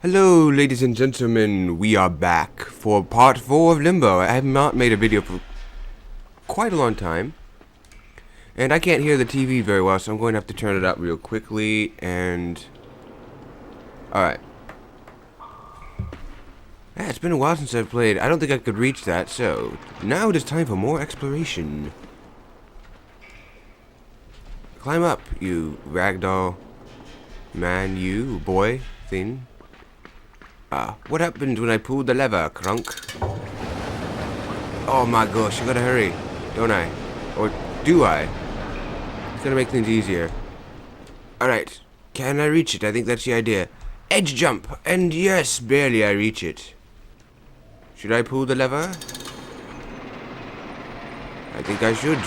Hello, ladies and gentlemen, we are back for part 4 of Limbo. I have not made a video for quite a long time, and I can't hear the TV very well, so I'm going to have to turn it up real quickly, and... Alright. Yeah, it's been a while since I've played. I don't think I could reach that, so now it is time for more exploration. Climb up, you ragdoll man, you boy thing. What happened when I pulled the lever, Crunk? Oh my gosh, I gotta hurry, don't I? Or do I? It's gonna make things easier. Alright, can I reach it? I think that's the idea. Edge jump! And yes, barely I reach it. Should I pull the lever? I think I should.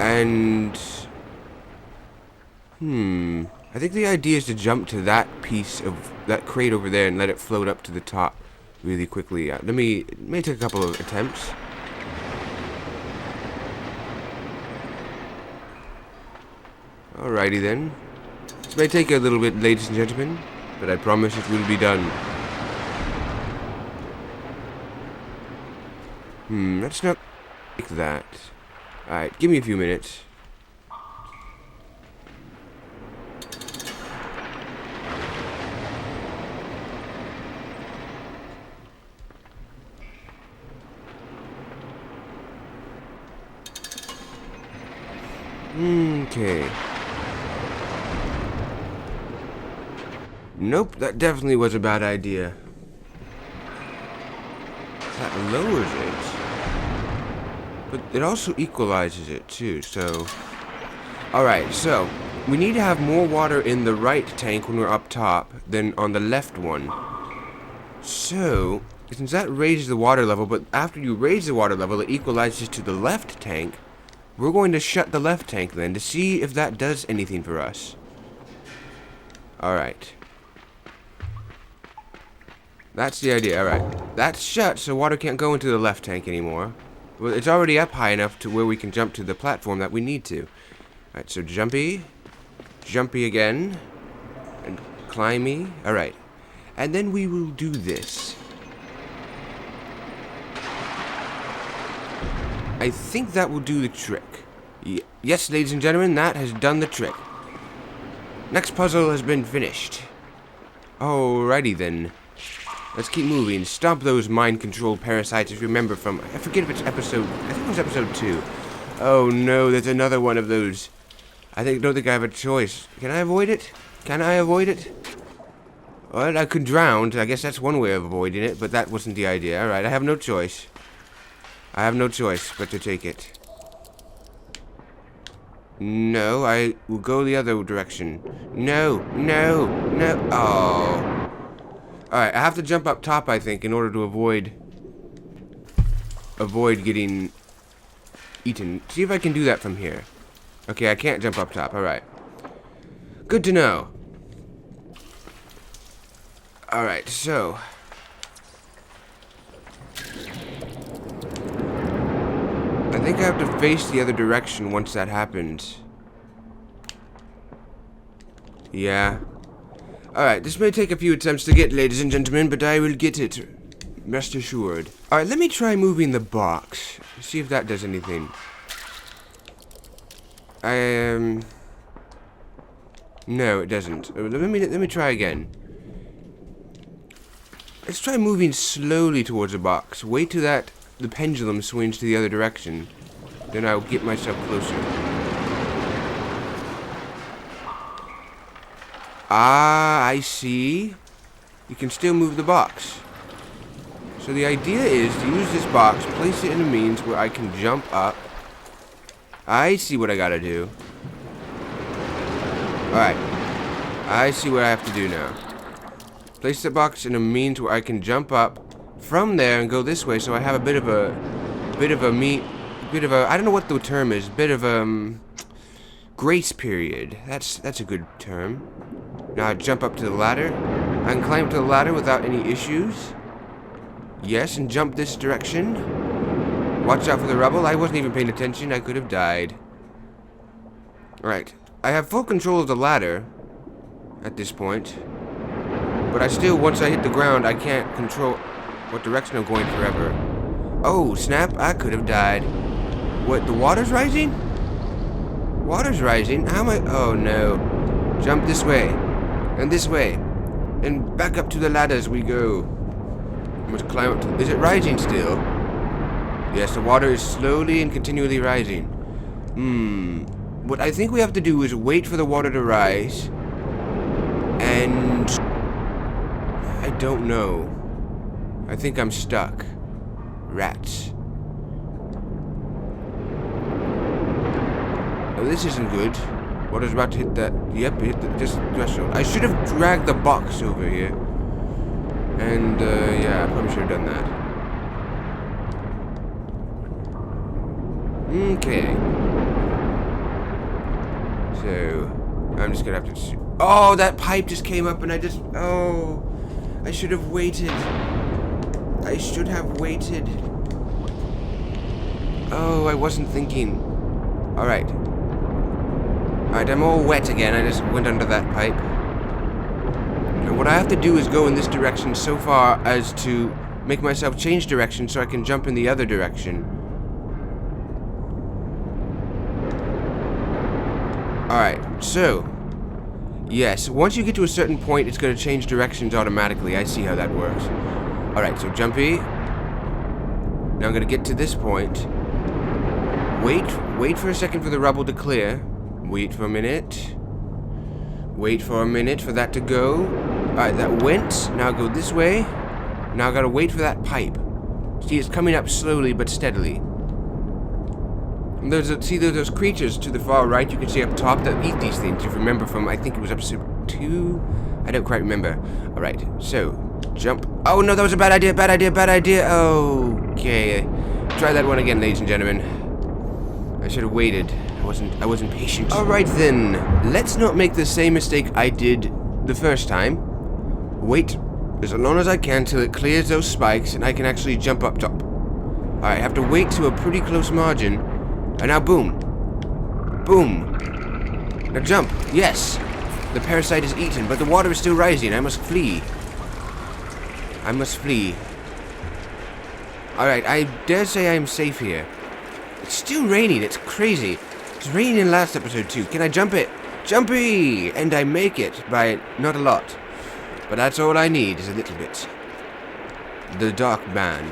And... I think the idea is to jump to that piece of that crate over there and let it float up to the top really quickly. It may take a couple of attempts. Alrighty then. This may take a little bit, ladies and gentlemen, but I promise it will be done. Let's not like that. Alright, give me a few minutes. Okay. Nope, that definitely was a bad idea. That lowers it. But it also equalizes it too, so... Alright, so, we need to have more water in the right tank when we're up top than on the left one. So, since that raises the water level, but after you raise the water level, it equalizes to the left tank, we're going to shut the left tank then to see if that does anything for us. Alright. That's the idea, alright. That's shut, so water can't go into the left tank anymore. Well, it's already up high enough to where we can jump to the platform that we need to. Alright, so jumpy. Jumpy again. And climby. Alright. And then we will do this. I think that will do the trick. Yes, ladies and gentlemen, that has done the trick. Next puzzle has been finished. Alrighty then. Let's keep moving. Stomp those mind-controlled parasites. If you remember from... I forget if it's episode... I think it was episode 2. Oh no, there's another one of those. Don't think I have a choice. Can I avoid it? Can I avoid it? Well, I could drown. I guess that's one way of avoiding it, but that wasn't the idea. Alright, I have no choice. I have no choice but to take it. No, I will go the other direction. No, no, no. Oh. Alright, I have to jump up top, I think, in order to avoid getting eaten. See if I can do that from here. Okay, I can't jump up top. Alright. Good to know. Alright, so... I think I have to face the other direction once that happens. Yeah. Alright, this may take a few attempts to get, ladies and gentlemen, but I will get it. Rest assured. Alright, let me try moving the box. See if that does anything. No, it doesn't. Let me try again. Let's try moving slowly towards the box. Wait till the pendulum swings to the other direction. Then I'll get myself closer. Ah, I see. You can still move the box. So the idea is to use this box, place it in a means where I can jump up. I see what I gotta do. Alright. I see what I have to do now. Place the box in a means where I can jump up from there and go this way, so I have a bit of a I don't know what the term is, bit of a grace period. That's a good term. Now I jump up to the ladder. I can climb to the ladder without any issues. Yes, and jump this direction. Watch out for the rubble. I wasn't even paying attention. I could have died. Alright. I have full control of the ladder at this point. But I still, once I hit the ground, I can't control what direction I'm going forever. Oh, snap, I could have died. What, the water's rising? Water's rising? How am I? Oh, no. Jump this way. And this way. And back up to the ladder as we go. I must climb up to... Is it rising still? Yes, the water is slowly and continually rising. What I think we have to do is wait for the water to rise. And... I don't know. I think I'm stuck. Rats. Oh, this isn't good. Water's about to hit that... Yep, hit this threshold. I should have dragged the box over here. And, yeah, I probably should have done that. Okay. So, I'm just gonna have to... Oh, that pipe just came up and I just... Oh, I should have waited. I should have waited. Oh, I wasn't thinking. Alright. Alright, I'm all wet again. I just went under that pipe. Now, what I have to do is go in this direction so far as to make myself change direction so I can jump in the other direction. Alright, so... Yes, once you get to a certain point, it's going to change directions automatically. I see how that works. Alright, so jumpy. Now I'm going to get to this point. Wait for a second for the rubble to clear. Wait for a minute. Wait for a minute for that to go. Alright, that went. Now go this way. Now I gotta wait for that pipe. See, it's coming up slowly but steadily. And there's those creatures to the far right you can see up top that eat these things. If you remember from, I think it was episode 2? I don't quite remember. Alright, so, jump. Oh no, that was a bad idea, bad idea, bad idea. Okay. Try that one again, ladies and gentlemen. I should have waited. I wasn't patient. Alright then, let's not make the same mistake I did the first time. Wait as long as I can till it clears those spikes and I can actually jump up top. Alright, I have to wait to a pretty close margin. And now boom. Boom. Now jump. Yes. The parasite is eaten, but the water is still rising. I must flee. I must flee. Alright, I dare say I am safe here. It's still raining. It's crazy. It's raining in last episode too. Can I jump it? Jumpy! And I make it by not a lot. But that's all I need is a little bit. The dark man.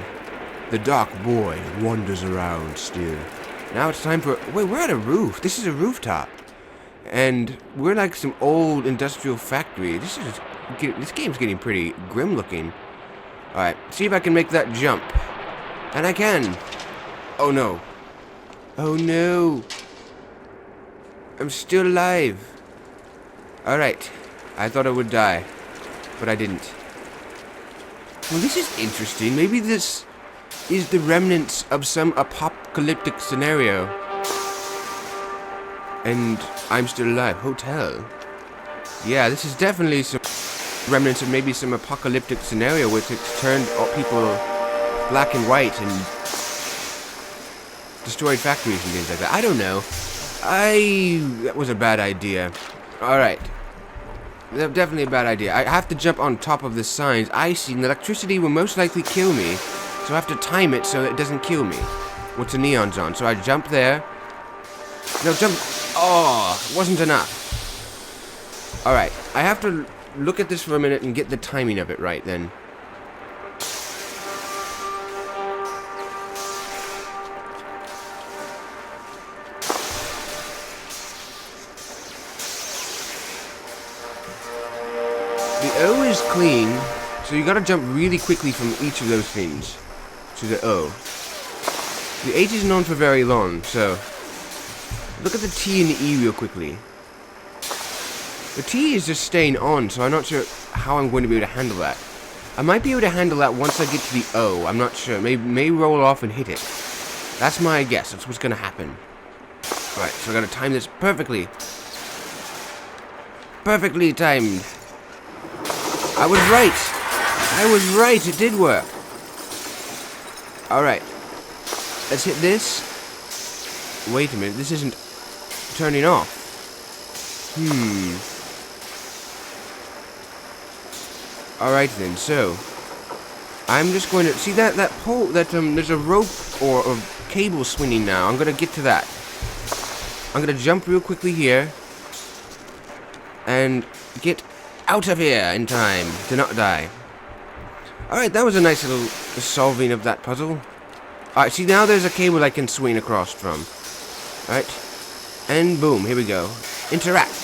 The dark boy wanders around still. Now it's time for... Wait, we're at a roof. This is a rooftop. And we're like some old industrial factory. This game's getting pretty grim looking. Alright, see if I can make that jump. And I can. Oh no. Oh no. I'm still alive. Alright. I thought I would die. But I didn't. Well, this is interesting. Maybe this is the remnants of some apocalyptic scenario. And I'm still alive. Hotel. Yeah, this is definitely some remnants of maybe some apocalyptic scenario which it's turned people black and white and destroyed factories and things like that. I don't know. That was a bad idea. Alright. Definitely a bad idea. I have to jump on top of the signs. I see. And electricity will most likely kill me. So I have to time it so it doesn't kill me. What's the neon's on? So I jump there. No, jump. Oh, it wasn't enough. Alright. I have to look at this for a minute and get the timing of it right then. The O is clean, so you gotta jump really quickly from each of those things to the O. The H isn't on for very long, so look at the T and the E real quickly. The T is just staying on, so I'm not sure how I'm going to be able to handle that. I might be able to handle that once I get to the O. I'm not sure. May roll off and hit it. That's my guess. That's what's gonna happen. Alright, so I gotta time this perfectly. Perfectly timed. I was right. I was right. It did work. Alright. Let's hit this. Wait a minute. This isn't turning off. Alright then, so I'm just going to see that pole that there's a rope or a cable swinging now. I'm gonna get to that. I'm gonna jump real quickly here and get out of here in time to not die. Alright, that was a nice little solving of that puzzle. Alright, see now there's a cable I can swing across from. Alright. And boom, here we go. Interact.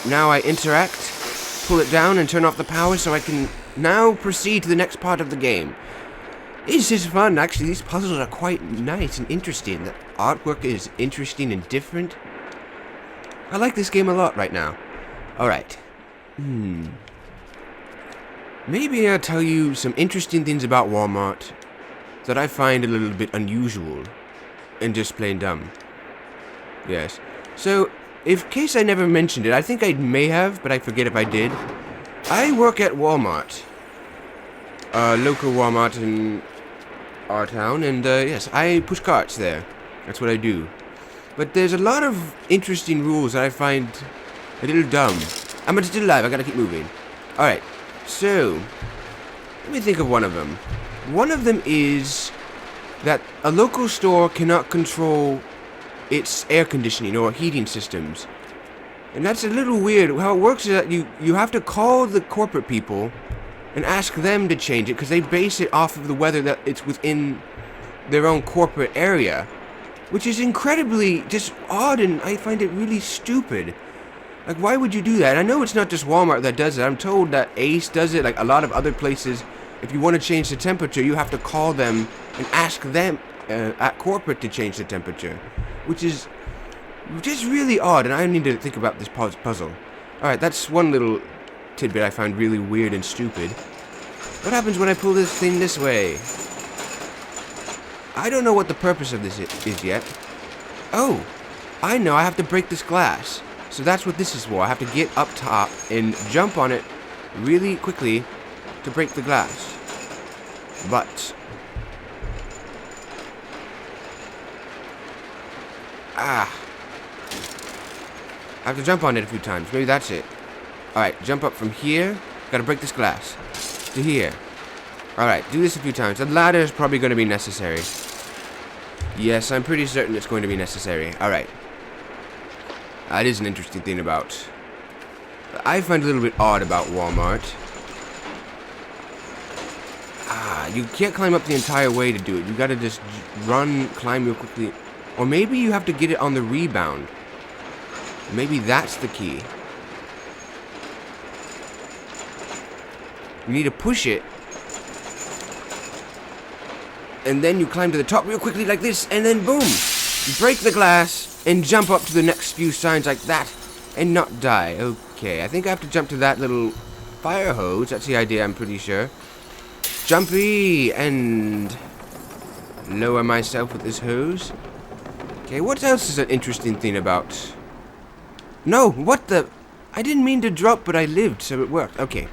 Now I interact, pull it down and turn off the power so I can now proceed to the next part of the game. This is fun, actually. These puzzles are quite nice and interesting. The artwork is interesting and different. I like this game a lot right now. Alright. Maybe I'll tell you some interesting things about Walmart that I find a little bit unusual and just plain dumb. Yes. So, in case I never mentioned it, I think I may have, but I forget if I did. I work at Walmart. Local Walmart in our town, and yes, I push carts there. That's what I do. But there's a lot of interesting rules that I find a little dumb. I'm still alive, I gotta keep moving. Alright, so, let me think of one of them. One of them is that a local store cannot control its air conditioning or heating systems. And that's a little weird. How it works is that you have to call the corporate people and ask them to change it because they base it off of the weather that it's within their own corporate area, which is incredibly just odd, and I find it really stupid. Like, why would you do that? I know it's not just Walmart that does it. I'm told that Ace does it, like a lot of other places. If you want to change the temperature, you have to call them and ask them at corporate to change the temperature, which is just really odd, and I need to think about this puzzle. Alright, that's one little tidbit I find really weird and stupid. What happens when I pull this thing this way? I don't know what the purpose of this is yet. Oh, I know, I have to break this glass. So that's what this is for. I have to get up top and jump on it really quickly to break the glass. But I have to jump on it a few times. Maybe that's it. Alright, jump up from here. Gotta break this glass. To here. Alright, do this a few times. The ladder is probably going to be necessary. Yes, I'm pretty certain it's going to be necessary. Alright. That is an interesting thing about... I find a little bit odd about Walmart. You can't climb up the entire way to do it. You gotta just climb real quickly. Or maybe you have to get it on the rebound. Maybe that's the key. You need to push it. And then you climb to the top real quickly like this, and then boom! You break the glass, and jump up to the next few signs like that, and not die. Okay, I think I have to jump to that little fire hose. That's the idea, I'm pretty sure. Jumpy, and lower myself with this hose. Okay, what else is an interesting thing about... No, what the... I didn't mean to drop, but I lived, so it worked. Okay,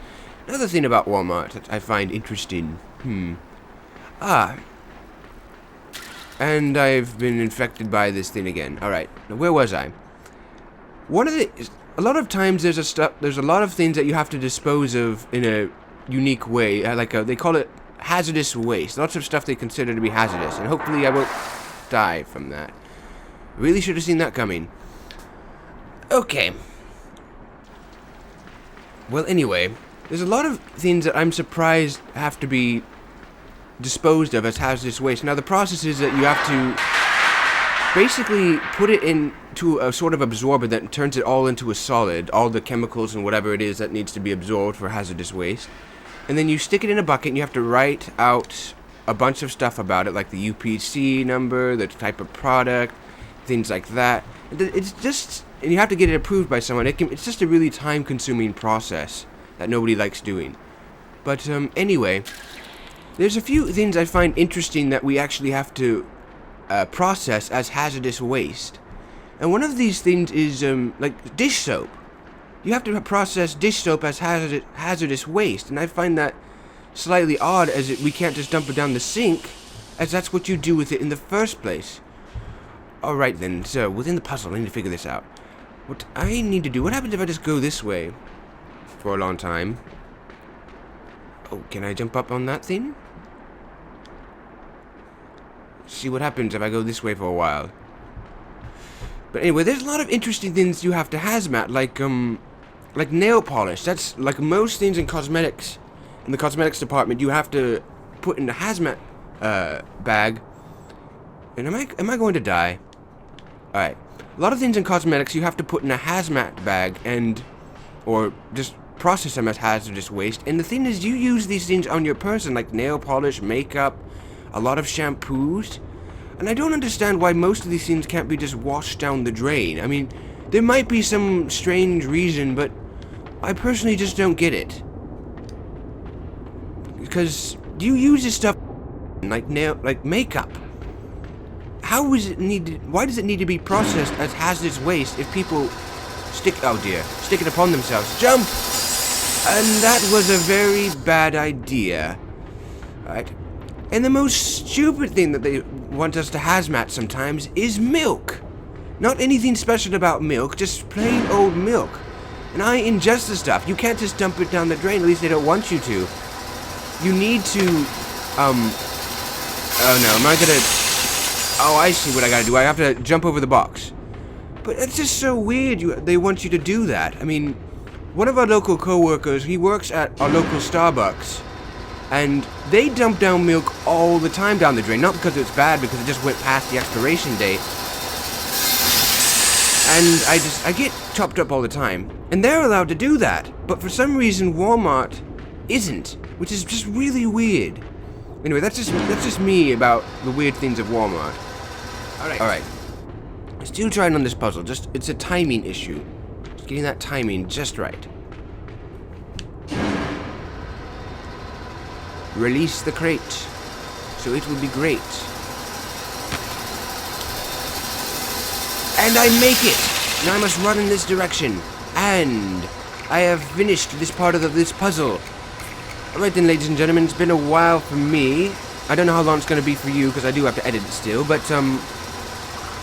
another thing about Walmart that I find interesting. And I've been infected by this thing again. Alright, now where was I? A lot of times there's a lot of things that you have to dispose of in a unique way. They call it hazardous waste. Lots of stuff they consider to be hazardous, and hopefully I won't die from that. Really should have seen that coming. Okay. Well, anyway, there's a lot of things that I'm surprised have to be disposed of as hazardous waste. Now, the process is that you have to basically put it into a sort of absorber that turns it all into a solid, all the chemicals and whatever it is that needs to be absorbed for hazardous waste. And then you stick it in a bucket, and you have to write out a bunch of stuff about it, like the UPC number, the type of product, things like that. It's just, and you have to get it approved by someone. It's just a really time-consuming process that nobody likes doing. But anyway, there's a few things I find interesting that we actually have to process as hazardous waste. And one of these things is like dish soap. You have to process dish soap as hazardous waste, and I find that slightly odd, as we can't just dump it down the sink, as that's what you do with it in the first place. Alright then, so within the puzzle, I need to figure this out. What I need to do, what happens if I just go this way? for a long time. Oh, can I jump up on that thing? See what happens if I go this way for a while. But anyway, there's a lot of interesting things you have to hazmat, like nail polish. That's like most things in cosmetics. In the cosmetics department, you have to put in a hazmat bag. And am I going to die? All right. A lot of things in cosmetics you have to put in a hazmat bag or just process them as hazardous waste. And the thing is, you use these things on your person, like nail polish, makeup, a lot of shampoos. And I don't understand why most of these things can't be just washed down the drain. I mean, there might be some strange reason, but I personally just don't get it. Because you use this stuff like makeup. How is it needed? Why does it need to be processed as hazardous waste if people stick it upon themselves? Jump! And that was a very bad idea. Alright. And the most stupid thing that they want us to hazmat sometimes is milk. Not anything special about milk, just plain old milk. And I ingest the stuff. You can't just dump it down the drain, at least they don't want you to. You need to, oh no, am I gonna, oh, I see what I gotta do. I have to jump over the box. But it's just so weird, they want you to do that. I mean, one of our local co-workers, he works at our local Starbucks, and they dump down milk all the time down the drain. Not because it's bad, because it just went past the expiration date. And I get chopped up all the time. And they're allowed to do that. But for some reason, Walmart isn't. Which is just really weird. Anyway, that's just me about the weird things of Walmart. Alright. Still trying on this puzzle. It's a timing issue. Just getting that timing just right. Release the crate, so it will be great. And I make it! Now I must run in this direction. And I have finished this part of this puzzle. Alright then, ladies and gentlemen, it's been a while for me. I don't know how long it's going to be for you, because I do have to edit it still, but,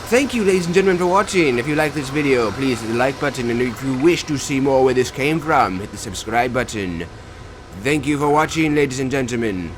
thank you, ladies and gentlemen, for watching. If you like this video, please hit the like button, and if you wish to see more where this came from, hit the subscribe button. Thank you for watching, ladies and gentlemen.